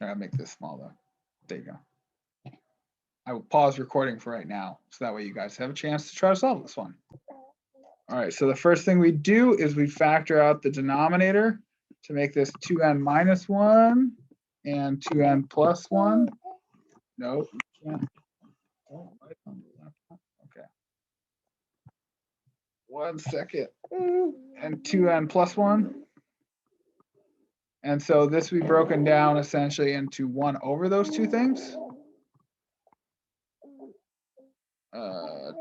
I'll make this small though. There you go. I will pause recording for right now, so that way you guys have a chance to try to solve this one. All right, so the first thing we do is we factor out the denominator to make this 2n minus 1 and 2n plus 1. No, you can't. Oh, okay. 1 second. And 2n plus 1. And so this will be broken down essentially into 1 over those two things.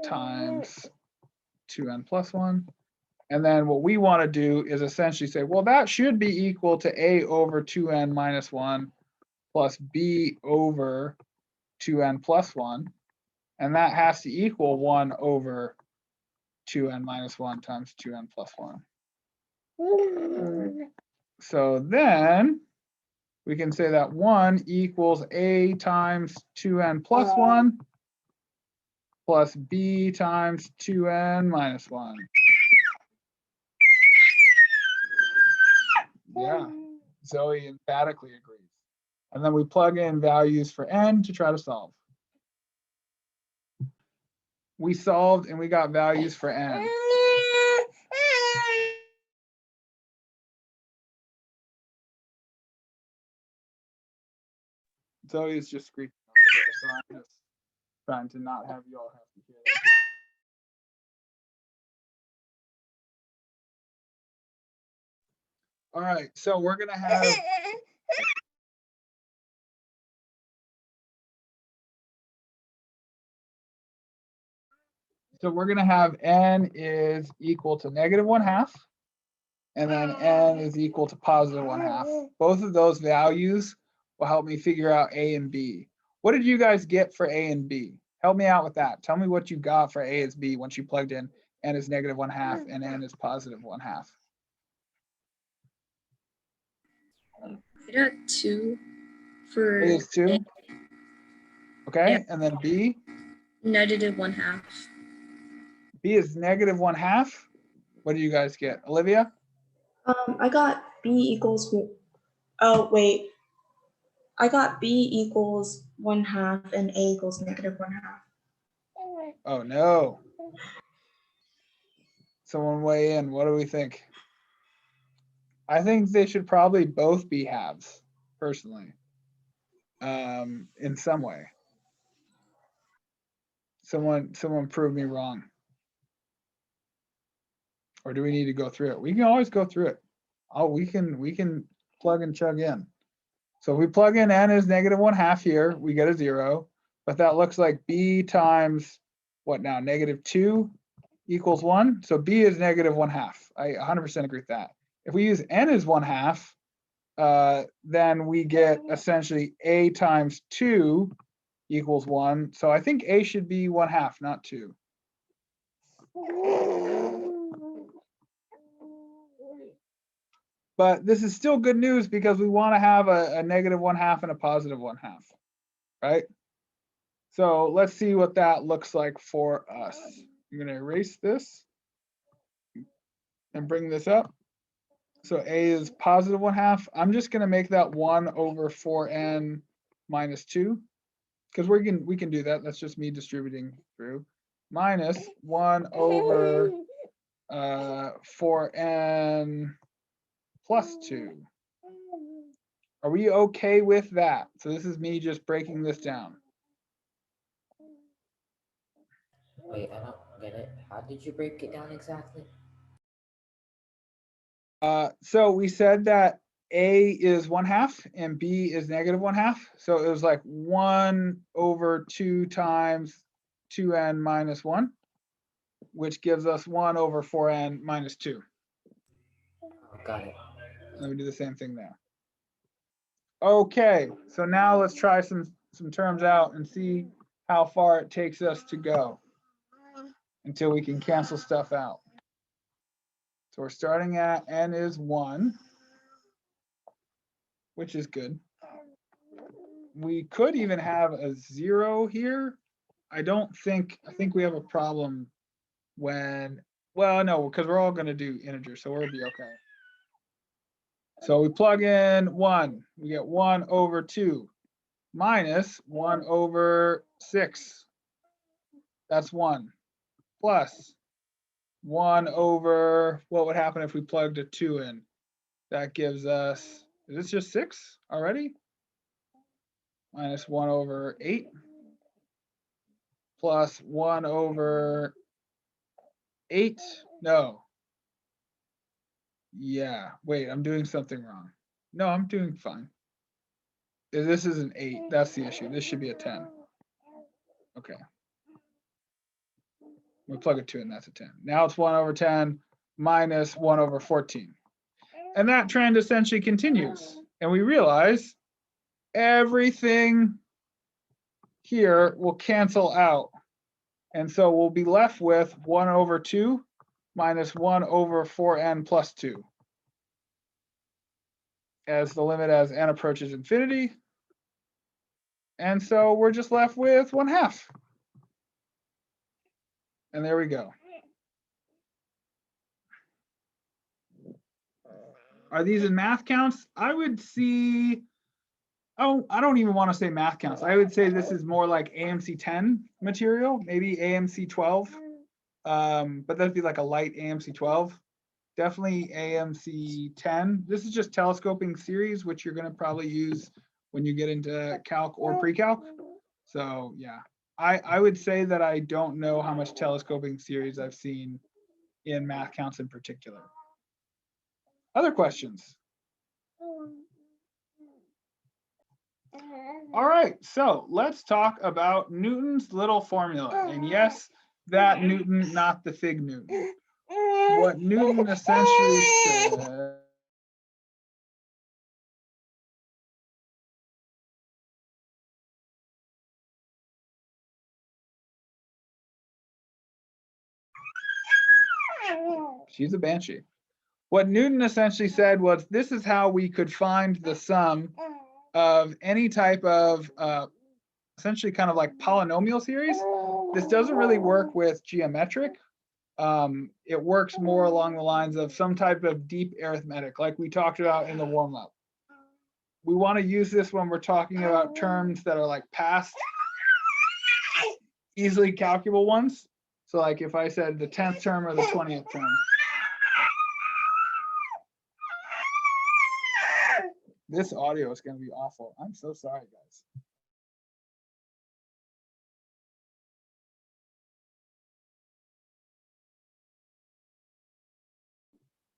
Times 2n plus 1. And then what we want to do is essentially say, well, that should be equal to a over 2n minus 1 plus b over 2n plus 1. And that has to equal 1 over 2n minus 1 times 2n plus 1. So then we can say that 1 equals a times 2n plus 1 plus b times 2n minus 1. Yeah, Zoe emphatically agrees. And then we plug in values for n to try to solve. We solved and we got values for n. Zoe is just screaming over here, so I'm just trying to not have you all have to hear that. All right, so we're gonna have n is equal to -1/2, and then n is equal to +1/2. Both of those values will help me figure out a and b. What did you guys get for a and b? Help me out with that. Tell me what you got for a is b once you plugged in n is -1/2 and n is +1/2. I got 2 for A is 2. Okay, yep. And then b? -1/2. B is -1/2. What do you guys get? Olivia? I got b equals, oh wait. I got b equals 1/2 and a equals -1/2. Oh no. Someone weigh in. What do we think? I think they should probably both be halves, personally, in some way. Someone prove me wrong. Or do we need to go through it? We can always go through it. Oh, we can plug and chug in. So if we plug in n is -1/2 here, we get a 0, but that looks like b times what now? -2 equals 1. So b is -1/2. I 100% agree with that. If we use n as 1/2, then we get essentially a times 2 equals 1. So I think a should be 1/2, not 2. But this is still good news because we want to have a -1/2 and a +1/2, right? So let's see what that looks like for us. I'm going to erase this and bring this up. So a is +1/2. I'm just going to make that 1 over 4n minus 2 because we can do that. That's just me distributing through. Minus 1 over 4n plus 2. Are we okay with that? So this is me just breaking this down. Wait, I don't get it. How did you break it down exactly? So we said that a is 1/2 and b is -1/2. So it was like 1 over 2 times 2n minus 1, which gives us 1 over 4n minus 2. Oh, got it. Let me do the same thing there. Okay, so now let's try some terms out and see how far it takes us to go until we can cancel stuff out. So we're starting at n is 1, which is good. We could even have a 0 here. I think we have a problem when, well, no, because we're all going to do integers, so we'll be okay. So we plug in 1, we get 1 over 2 minus 1 over 6. That's 1 plus 1 over, what would happen if we plugged a 2 in? That gives us, is this just 6 already? Minus 1 over 8 plus 1 over 8. No. Yeah, wait, I'm doing something wrong. No, I'm doing fine. This is an 8. That's the issue. This should be a 10. Okay. We plug a 2 in, that's a 10. Now it's 1 over 10 minus 1 over 14. And that trend essentially continues. And we realize everything here will cancel out. And so we'll be left with 1 over 2 minus 1 over 4n plus 2 as the limit as n approaches infinity. And so we're just left with 1/2. And there we go. Are these in math counts? I would see, oh, I don't even want to say math counts. I would say this is more like AMC 10 material, maybe AMC 12. But that'd be like a light AMC 12. Definitely AMC 10. This is just telescoping series, which you're going to probably use when you get into calc or pre-calc. So yeah, I would say that I don't know how much telescoping series I've seen in math counts in particular. Other questions? All right, so let's talk about Newton's little formula. And yes, that Newton, not the fig Newton. What Newton essentially said. She's a banshee. What Newton essentially said was this is how we could find the sum of any type of essentially kind of like polynomial series. This doesn't really work with geometric. It works more along the lines of some type of deep arithmetic, like we talked about in the warm-up. We want to use this when we're talking about terms that are like past, easily calculable ones. So like if I said the 10th term or the 20th term. This audio is going to be awful. I'm so sorry, guys.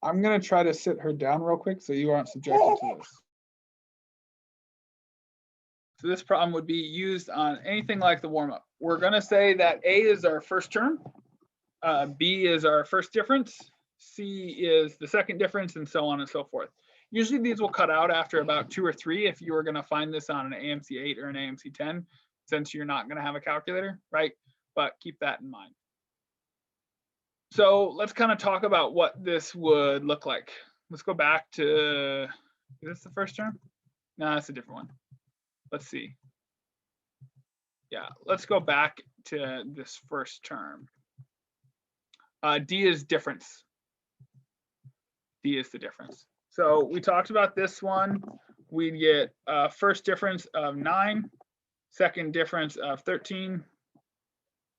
I'm going to try to sit her down real quick so you aren't subjected to this. So this problem would be used on anything like the warm-up. We're going to say that A is our first term, B is our first difference, C is the second difference, and so on and so forth. Usually these will cut out after about 2 or 3 if you were going to find this on an AMC 8 or an AMC 10, since you're not going to have a calculator, right? But keep that in mind. So let's kind of talk about what this would look like. Let's go back to, is this the first term? No, that's a different one. Let's see. Yeah, let's go back to this first term. D is difference. D is the difference. So we talked about this one. We'd get first difference of 9, second difference of 13.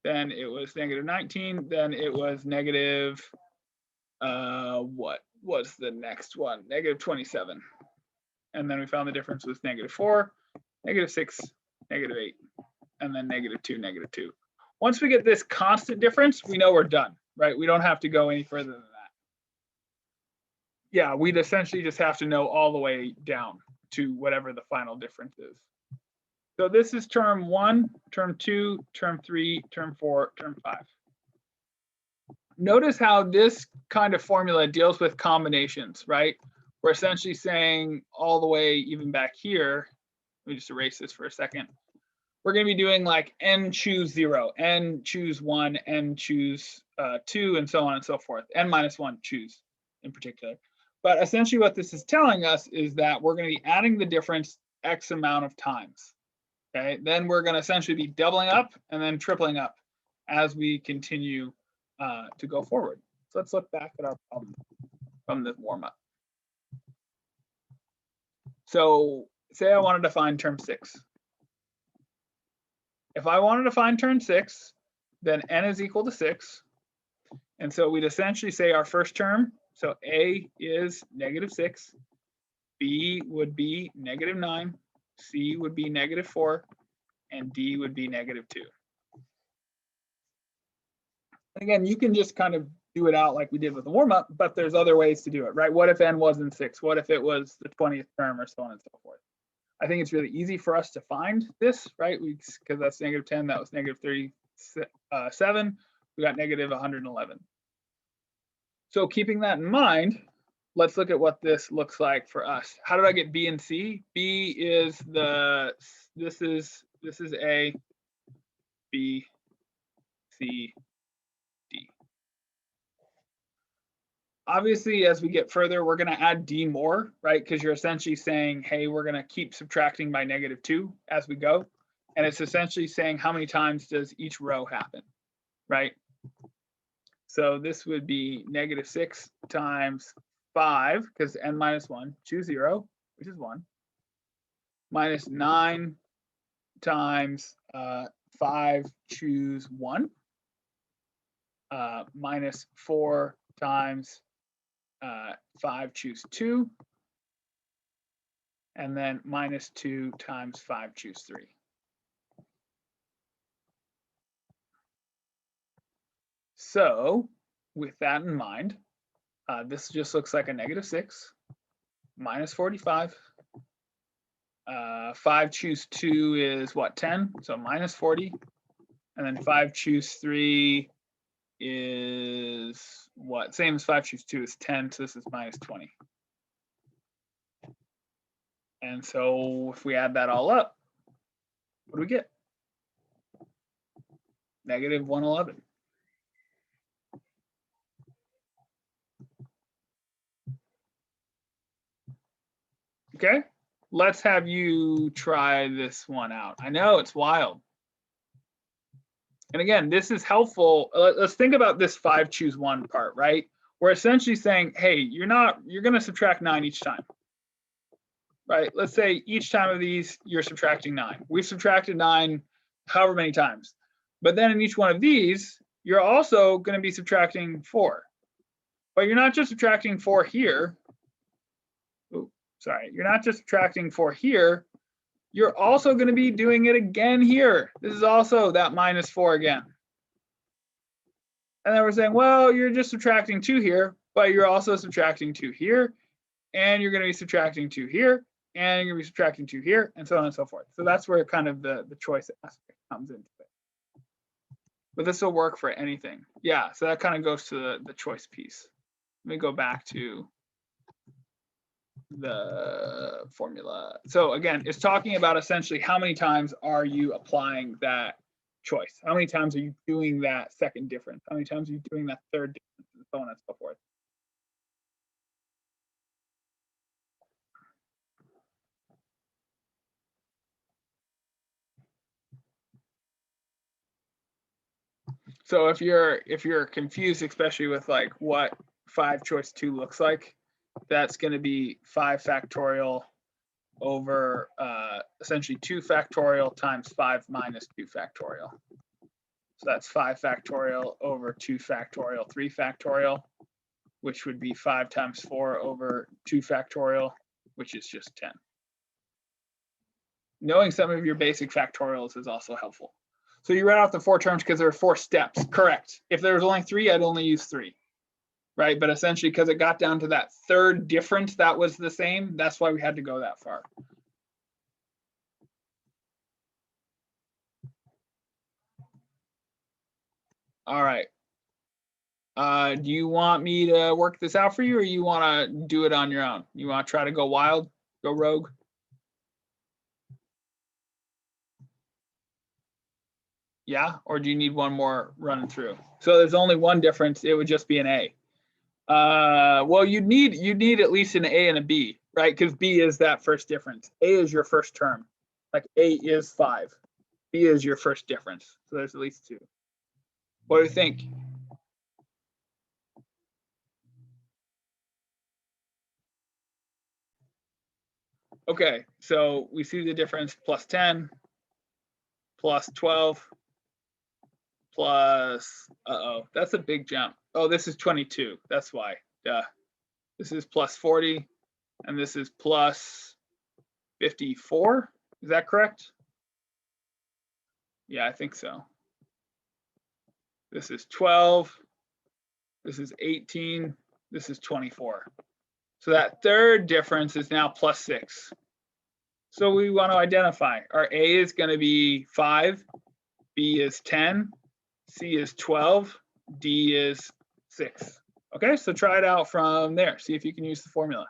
Then it was negative 19. Then it was negative, what was the next one? Negative 27. And then we found the difference was negative 4, negative 6, negative 8, and then negative 2, negative 2. Once we get this constant difference, we know we're done, right? We don't have to go any further than that. Yeah, we'd essentially just have to know all the way down to whatever the final difference is. So this is term 1, term 2, term 3, term 4, term 5. Notice how this kind of formula deals with combinations, right? We're essentially saying all the way even back here, let me just erase this for a second. We're going to be doing like n choose 0, n choose 1, n choose 2, and so on and so forth. N minus 1 choose in particular. But essentially what this is telling us is that we're going to be adding the difference X amount of times. Okay, then we're going to essentially be doubling up and then tripling up as we continue to go forward. So let's look back at our problem from the warm-up. So say I wanted to find term 6. If I wanted to find term 6, then n is equal to 6. And so we'd essentially say our first term, so A is -6, B would be -9, C would be -4, and D would be -2. Again, you can just kind of do it out like we did with the warm-up, but there's other ways to do it, right? What if n wasn't 6? What if it was the 20th term, or so on and so forth? I think it's really easy for us to find this, right? Because that's -10, that was -37. We got -111. So keeping that in mind, let's look at what this looks like for us. How did I get B and C? B is this is A, B, C, D. Obviously, as we get further, we're going to add D more, right? Because you're essentially saying, hey, we're going to keep subtracting by -2 as we go. And it's essentially saying how many times does each row happen, right? So this would be -6 times 5, because n minus 1, choose 0, which is 1, minus 9 times 5, choose 1, minus 4 times 5, choose 2, and then minus 2 times 5, choose 3. So with that in mind, this just looks like a -6, minus 45. 5 choose 2 is what, 10? So minus 40. And then 5 choose 3 is what? Same as 5 choose 2 is 10. So this is minus 20. And so if we add that all up, what do we get? -111. Okay, let's have you try this one out. I know it's wild. And again, this is helpful. Let's think about this 5 choose 1 part, right? We're essentially saying, hey, you're going to subtract 9 each time, right? Let's say each time of these, you're subtracting 9. We've subtracted 9 however many times. But then in each one of these, you're also going to be subtracting 4. But you're not just subtracting 4 here. Sorry, you're not just subtracting 4 here, you're also going to be doing it again here. This is also that -4 again. And then we're saying, well, you're just subtracting 2 here, but you're also subtracting 2 here, and you're going to be subtracting 2 here, and you're going to be subtracting 2 here, and so on and so forth. So that's where kind of the choice aspect comes into it. But this will work for anything. Yeah, so that kind of goes to the choice piece. Let me go back to the formula. So again, it's talking about essentially how many times are you applying that choice? How many times are you doing that second difference? How many times are you doing that third difference, and so on and so forth? So if you're confused, especially with like what 5 choice 2 looks like, that's going to be 5 factorial over essentially 2 factorial times 5 minus 2 factorial. So that's 5 factorial over 2 factorial, 3 factorial, which would be 5 times 4 over 2 factorial, which is just 10. Knowing some of your basic factorials is also helpful. So you write off the 4 terms because there are 4 steps, correct. If there was only 3, I'd only use 3, right? But essentially, because it got down to that third difference that was the same, that's why we had to go that far. All right. Do you want me to work this out for you, or you want to do it on your own? You want to try to go wild, go rogue? Yeah, or do you need one more running through? So there's only one difference. It would just be an A. Well, you'd need at least an A and a B, right? Because B is that first difference. A is your first term. Like A is 5. B is your first difference. So there's at least 2. What do you think? Okay, so we see the difference: plus 10, plus 12, plus, that's a big jump. Oh, this is 22. That's why. Duh. This is plus 40, and this is plus 54. Is that correct? Yeah, I think so. This is 12. This is 18. This is 24. So that third difference is now plus 6. So we want to identify. Our A is going to be 5, B is 10, C is 12, D is 6. Okay, so try it out from there. See if you can use the formula.